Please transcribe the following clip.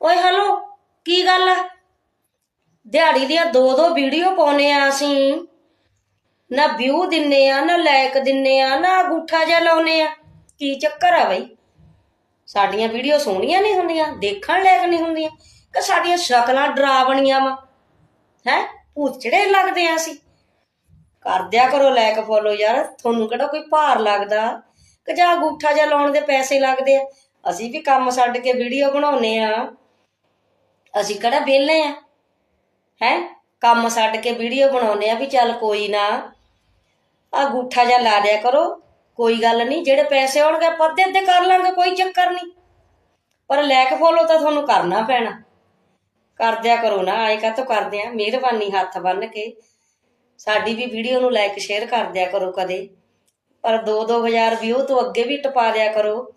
ਓਏ ਹੈਲੋ, ਕੀ ਗੱਲ ਆ? ਦਿਹਾੜੀ ਦੀਆਂ ਦੋ ਵੀਡੀਓ ਪਾਉਨੇ ਆ ਅਸੀਂ, ਨਾ ਵਿਊ ਦਿੰਨੇ ਆ, ਨਾ ਲਾਇਕ ਦਿੰਨੇ ਆ, ਨਾ ਅੰਗੂਠਾ ਜਿਹਾ ਲਾਉਨੇ ਆ। ਕੀ ਚੱਕਰ ਆ ਬਈ? ਸਾਡੀਆਂ ਵੀਡੀਓ ਸੋਹਣੀਆਂ ਨਹੀਂ ਹੁੰਦੀਆਂ, ਦੇਖਣ ਲਾਇਕ ਨਹੀਂ ਹੁੰਦੀਆਂ ਕਿ ਸਾਡੀਆਂ ਸ਼ਕਲਾਂ ਡਰਾਵਣੀਆਂ ਵਾ? ਹੈ ਭੂਤ ਚੜੇ ਲੱਗਦੇ ਆ ਅਸੀਂ? ਕਰ ਦਿਆ ਕਰੋ ਲਾਇਕ ਫੋਲੋ ਯਾਰ, ਤੁਹਾਨੂੰ ਕਿਹੜਾ ਕੋਈ ਭਾਰ ਲੱਗਦਾ ਕਿ ਜਾਂ ਅੰਗੂਠਾ ਜਿਹਾ ਲਾਉਣ ਦੇ ਪੈਸੇ ਲੱਗਦੇ ਆ? ਅਸੀਂ ਵੀ ਕੰਮ ਛੱਡ ਕੇ ਵੀਡੀਓ ਬਣਾਉਨੇ ਆ, ਅਸੀਂ ਕਿਹੜਾ ਵਿਹਲੇ ਆ? ਹੈ ਕੰਮ ਛੱਡ ਕੇ ਵੀਡੀਓ ਬਣਾਉਨੇ ਆ ਵੀ ਚੱਲ ਕੋਈ ਨਾ ਅੰਗੂਠਾ ਜਿਹਾ ਲਾ ਦਿਆ ਕਰੋ, ਕੋਈ ਗੱਲ ਨਹੀਂ, ਜਿਹੜੇ ਪੈਸੇ ਆਉਣਗੇ ਆਪਾਂ ਅੱਧੇ ਕਰ ਲਾਂਗੇ, ਕੋਈ ਚੱਕਰ ਨਹੀਂ। ਪਰ ਲਾਇਕ ਫੋਲੋ ਤਾਂ ਤੁਹਾਨੂੰ ਕਰਨਾ ਪੈਣਾ। ਕਰ ਦਿਆ ਕਰੋ ਨਾ, ਆਏ ਕਾਹਤੋਂ ਕਰਦੇ ਆ? ਮਿਹਰਬਾਨੀ ਹੱਥ ਬੰਨ ਕੇ ਸਾਡੀ ਵੀ ਵੀਡੀਓ ਨੂੰ ਲਾਇਕ ਸ਼ੇਅਰ ਕਰ ਦਿਆ ਕਰੋ ਕਦੇ, ਪਰ 2-2 ਹਜ਼ਾਰ ਵਿਊ ਤੋਂ ਅੱਗੇ ਵੀ ਟਪਾ ਦਿਆ ਕਰੋ।